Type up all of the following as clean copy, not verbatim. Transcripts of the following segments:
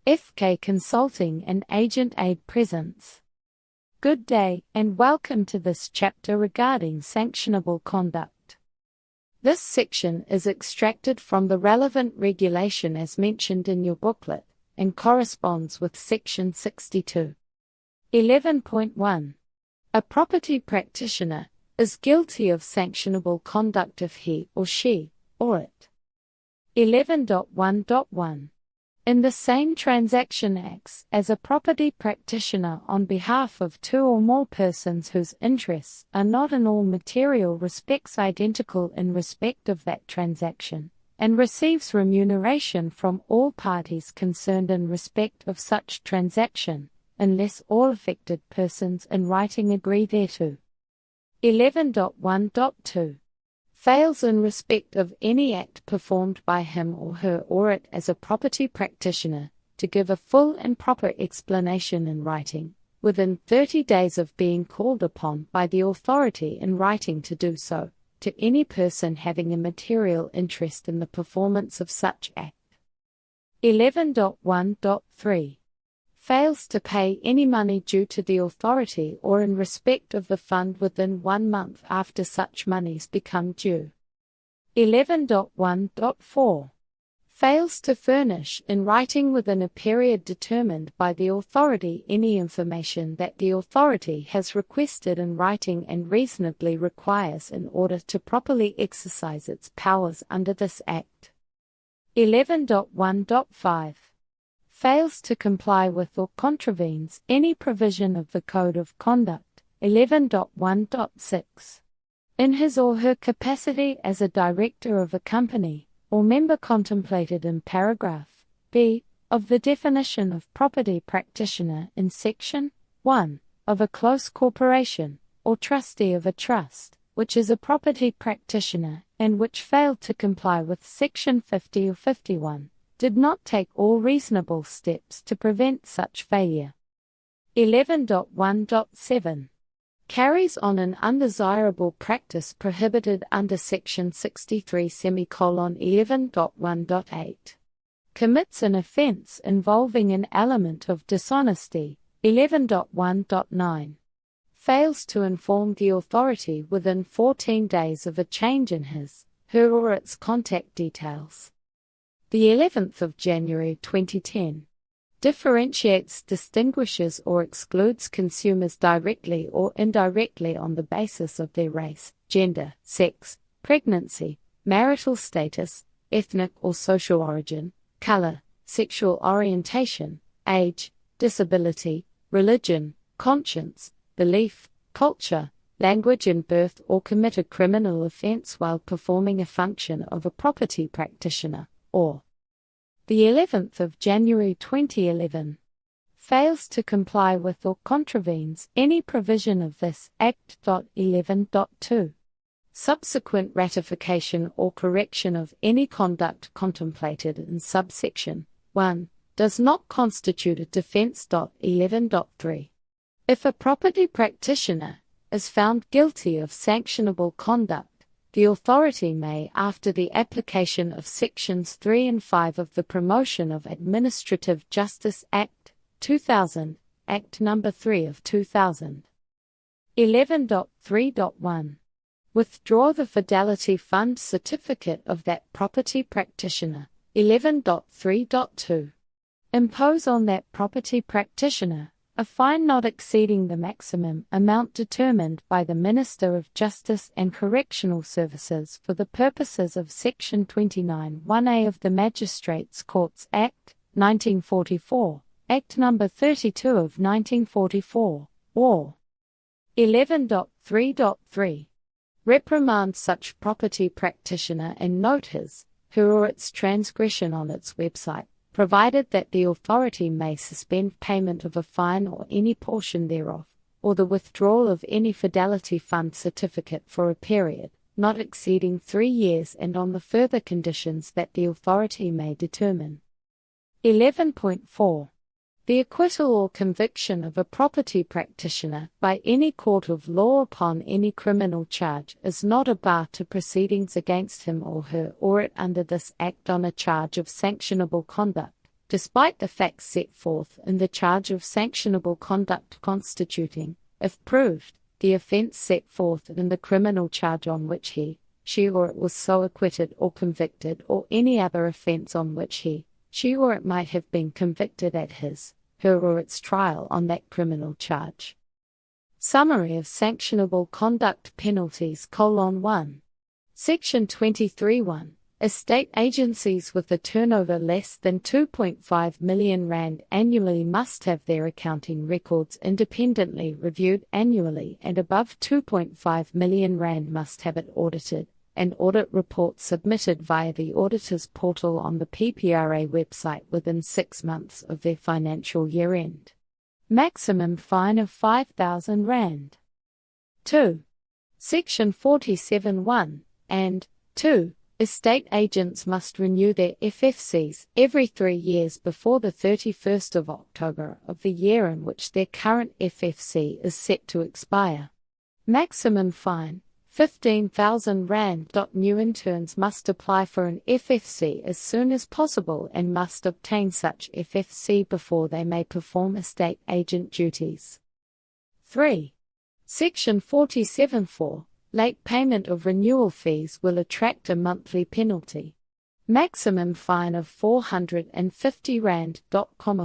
FK Consulting and Agent Aid presents. Good day, and welcome to this chapter regarding sanctionable conduct. This section is extracted from the relevant regulation as mentioned in your booklet, and corresponds with Section 62. 11.1. A property practitioner is guilty of sanctionable conduct if he or she, or it. 11.1.1. In the same transaction acts as a property practitioner on behalf of two or more persons whose interests are not in all material respects identical in respect of that transaction, and receives remuneration from all parties concerned in respect of such transaction, unless all affected persons in writing agree thereto. 11.1.2. Fails in respect of any act performed by him or her or it as a property practitioner, to give a full and proper explanation in writing, within 30 days of being called upon by the authority in writing to do so, to any person having a material interest in the performance of such act. 11.1.3. Fails to pay any money due to the authority or in respect of the fund within 1 month after such monies become due. 11.1.4. Fails to furnish in writing within a period determined by the authority any information that the authority has requested in writing and reasonably requires in order to properly exercise its powers under this Act. 11.1.5. Fails to comply with or contravenes any provision of the Code of Conduct. 11.1.6. In his or her capacity as a director of a company, or member contemplated in paragraph B of the definition of property practitioner in Section 1 of a close corporation, or trustee of a trust, which is a property practitioner, and which failed to comply with Section 50 or 51. Did not take all reasonable steps to prevent such failure. 11.1.7. Carries on an undesirable practice prohibited under Section 63 11.1.8. Commits an offence involving an element of dishonesty. 11.1.9. Fails to inform the authority within 14 days of a change in his, her or its contact details. The 11th of January 2010. Differentiates, distinguishes or excludes consumers directly or indirectly on the basis of their race, gender, sex, pregnancy, marital status, ethnic or social origin, color, sexual orientation, age, disability, religion, conscience, belief, culture, language and birth, or commit a criminal offense while performing a function of a property practitioner, or the 11th of January 2011. Fails to comply with or contravenes any provision of this Act. 11.2. Subsequent ratification or correction of any conduct contemplated in subsection 1 does not constitute a defense. 11.3. If a property practitioner is found guilty of sanctionable conduct, the authority may, after the application of Sections 3 and 5 of the Promotion of Administrative Justice Act, 2000, Act No. 3 of 2000. 11.3.1. Withdraw the Fidelity Fund certificate of that property practitioner. 11.3.2. Impose on that property practitioner a fine not exceeding the maximum amount determined by the Minister of Justice and Correctional Services for the purposes of Section 29(1)(a) of the Magistrates' Courts Act, 1944, Act No. 32 of 1944, or 11.3.3. Reprimand such property practitioner and note his, her or its transgression on its website, provided that the authority may suspend payment of a fine or any portion thereof, or the withdrawal of any Fidelity Fund certificate for a period not exceeding 3 years and on the further conditions that the authority may determine. 11.4. The acquittal or conviction of a property practitioner by any court of law upon any criminal charge is not a bar to proceedings against him or her or it under this Act on a charge of sanctionable conduct. despite the facts set forth in the charge of sanctionable conduct constituting, if proved, the offence set forth in the criminal charge on which he, she or it was so acquitted or convicted, or any other offence on which he, she or it might have been convicted at his, her or its trial on that criminal charge. Summary of Sanctionable Conduct Penalties: 1. Section 23(1). Estate agencies with a turnover less than R2.5 million annually must have their accounting records independently reviewed annually, and above R2.5 million must have it audited, and audit reports submitted via the auditor's portal on the PPRA website within 6 months of their financial year end. Maximum fine of R5,000. 2. Section 47(1) and 2. Estate agents must renew their FFCs every 3 years before the 31st of October of the year in which their current FFC is set to expire. Maximum fine, R15,000. New interns must apply for an FFC as soon as possible and must obtain such FFC before they may perform estate agent duties. 3. Section 47(4). Late payment of renewal fees will attract a monthly penalty. Maximum fine of R450.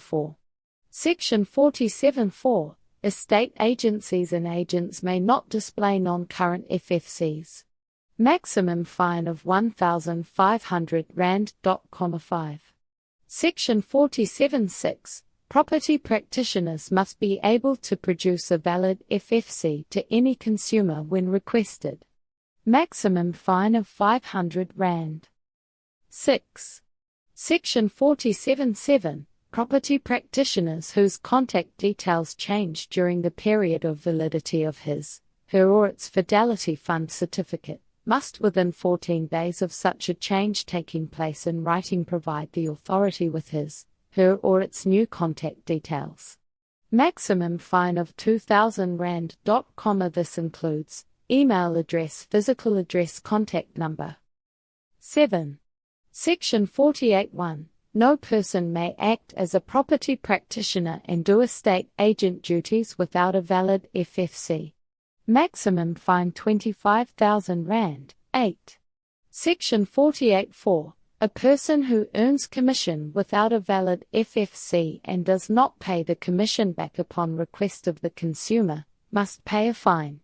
4. Section 47(4). Estate agencies and agents may not display non-current FFCs. Maximum fine of R1,500. 5. Section 47(6). Property practitioners must be able to produce a valid FFC to any consumer when requested. Maximum fine of R500. 6. Section 47(7). Property practitioners whose contact details change during the period of validity of his, her or its Fidelity Fund certificate must within 14 days of such a change taking place in writing provide the authority with his, her or its new contact details. Maximum fine of R2,000. This includes email address, physical address, contact number. 7. Section 48(1). No person may act as a property practitioner and do estate agent duties without a valid FFC. Maximum fine R25,000. 8. Section 48(4). A person who earns commission without a valid FFC and does not pay the commission back upon request of the consumer must pay a fine.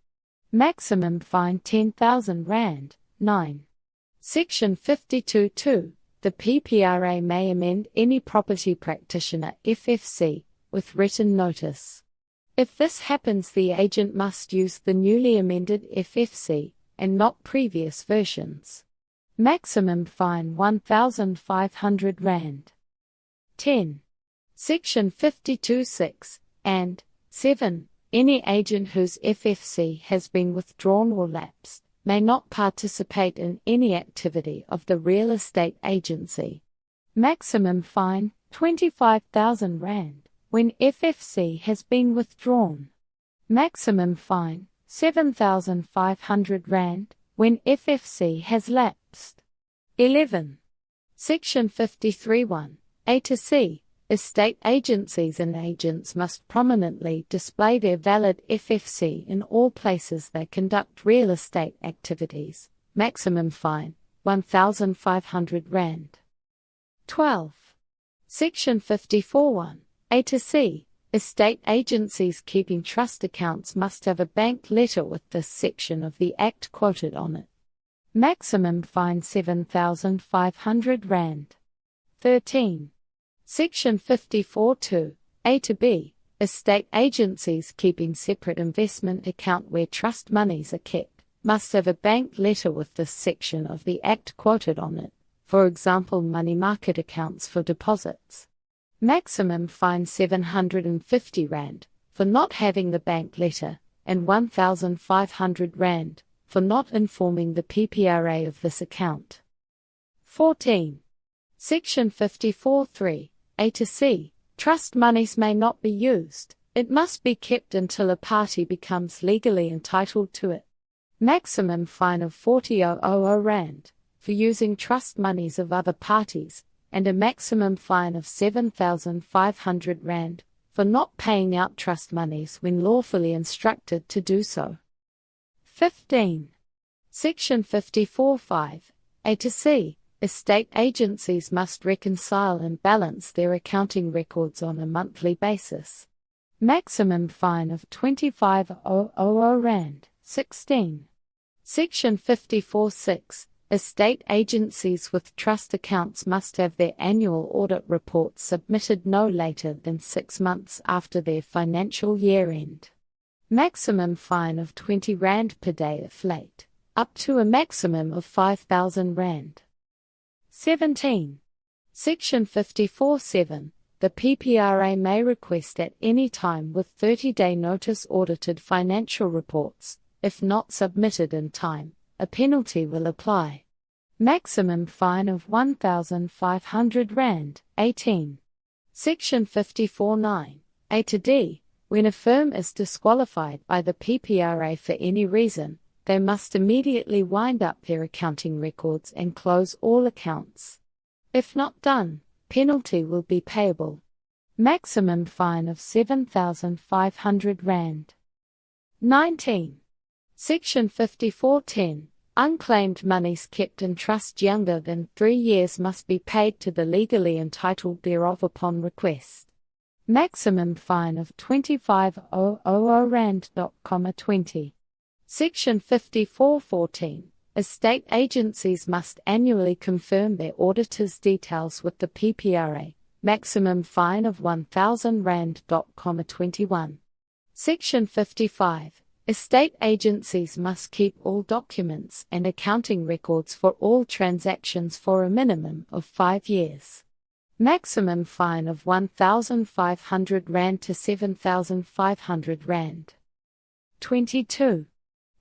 Maximum fine R10,000. 9. Section 52(2). The PPRA may amend any property practitioner FFC with written notice. If this happens, the agent must use the newly amended FFC and not previous versions. Maximum fine R1,500. 10. Section 52(6) and 7. Any agent whose FFC has been withdrawn or lapsed may not participate in any activity of the real estate agency. Maximum fine R25,000 when FFC has been withdrawn. Maximum fine R7,500 when FFC has lapsed. 11. Section 53(1). A to C. Estate agencies and agents must prominently display their valid FFC in all places they conduct real estate activities. Maximum fine R1,500. 12. Section 54(1). A to C. Estate agencies keeping trust accounts must have a bank letter with this section of the Act quoted on it. Maximum fine R7,500. 13. Section 54(2). A to B. Estate agencies keeping separate investment account where trust monies are kept must have a bank letter with this section of the Act quoted on it, for example money market accounts for deposits. Maximum fine R750 for not having the bank letter, and R1,500 for not informing the PPRA of this account. 14. Section 54(3). A to C. Trust monies may not be used. It must be kept until a party becomes legally entitled to it. Maximum fine of R40,000 for using trust monies of other parties, and a maximum fine of 7,500 Rand for not paying out trust monies when lawfully instructed to do so. 15. Section 54(5) A to C. Estate agencies must reconcile and balance their accounting records on a monthly basis. Maximum fine of 25,000 Rand. 16. Section 54(6) Estate agencies with trust accounts must have their annual audit reports submitted no later than 6 months after their financial year end. Maximum fine of 20 Rand per day if late, up to a maximum of 5,000 Rand. 17. Section 54(7) The PPRA may request at any time with 30-day notice audited financial reports. If not submitted in time, a penalty will apply. Maximum fine of 1,500 Rand. 18. Section 54(9) A to D. When a firm is disqualified by the PPRA for any reason, they must immediately wind up their accounting records and close all accounts. If not done, penalty will be payable. Maximum fine of 7,500 Rand. 19. Section 54(10) Unclaimed monies kept in trust younger than 3 years must be paid to the legally entitled thereof upon request. Maximum fine of 25,000 Rand. 20. Section 54(14) Estate agencies must annually confirm their auditors' details with the PPRA. Maximum fine of 1,000 Rand. 21. Section 55. Estate agencies must keep all documents and accounting records for all transactions for a minimum of 5 years. Maximum fine of 1,500 Rand to 7,500 Rand. 22.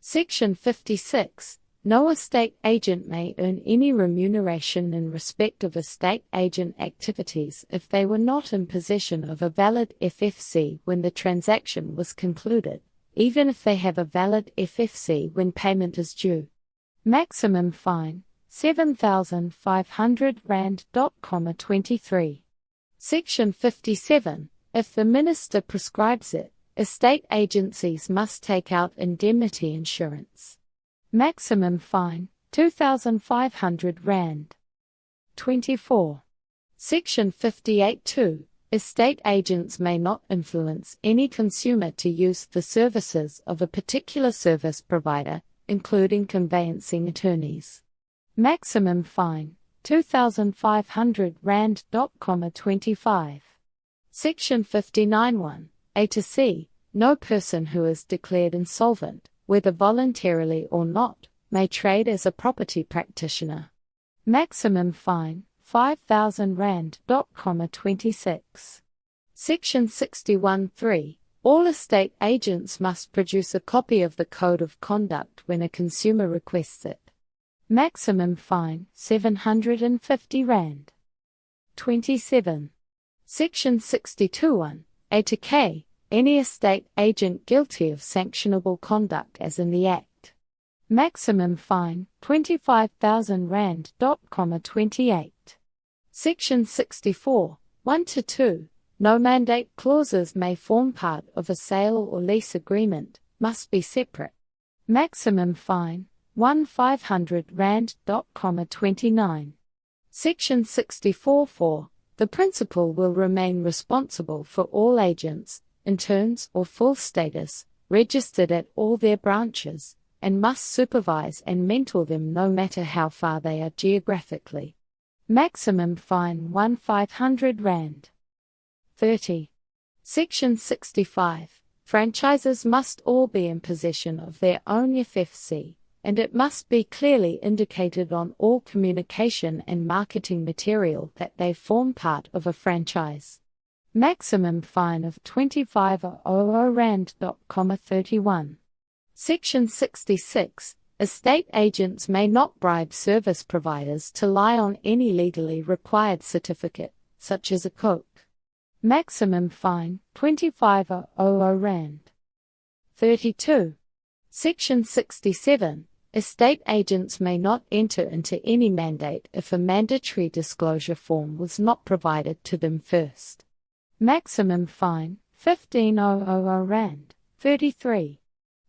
Section 56. No estate agent may earn any remuneration in respect of estate agent activities if they were not in possession of a valid FFC when the transaction was concluded, even if they have a valid FFC when payment is due. Maximum fine, 7,500 Rand. 23. Section 57. If the Minister prescribes it, estate agencies must take out indemnity insurance. Maximum fine, 2,500 Rand. 24. Section 58(2). Estate agents may not influence any consumer to use the services of a particular service provider, including conveyancing attorneys. Maximum fine, 2,500 Rand. 25. Section 59(1). A to C. No person who is declared insolvent, whether voluntarily or not, may trade as a property practitioner. Maximum fine, 5,000 Rand. 26. Section 61(3). All estate agents must produce a copy of the Code of Conduct when a consumer requests it. Maximum fine, 750 Rand. 27. Section 62(1). A to K. Any estate agent guilty of sanctionable conduct as in the Act. Maximum fine, 25,000 Rand. 28. Section 64, 1-2. No mandate clauses may form part of a sale or lease agreement, must be separate. Maximum fine, 1,500 Rand. 29. Section 64(4). The principal will remain responsible for all agents, interns or full status, registered at all their branches, and must supervise and mentor them no matter how far they are geographically. Maximum fine, 1,500 Rand. 30. Section 65. Franchises must all be in possession of their own FFC, and it must be clearly indicated on all communication and marketing material that they form part of a franchise. Maximum fine of 25,000 Rand. 31. Section 66. Estate agents may not bribe service providers to lie on any legally required certificate, such as a coke. Maximum fine, 25,000 Rand. 32. Section 67. Estate agents may not enter into any mandate if a mandatory disclosure form was not provided to them first. Maximum fine, 15,000 Rand, 33.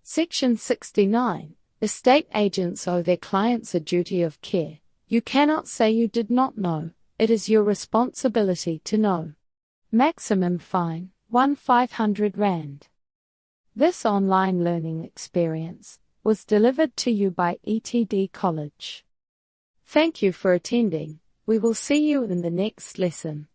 Section 69. Estate agents owe their clients a duty of care. You cannot say you did not know, it is your responsibility to know. Maximum fine, 1,500 Rand. This online learning experience was delivered to you by ETD College. Thank you for attending. We will see you in the next lesson.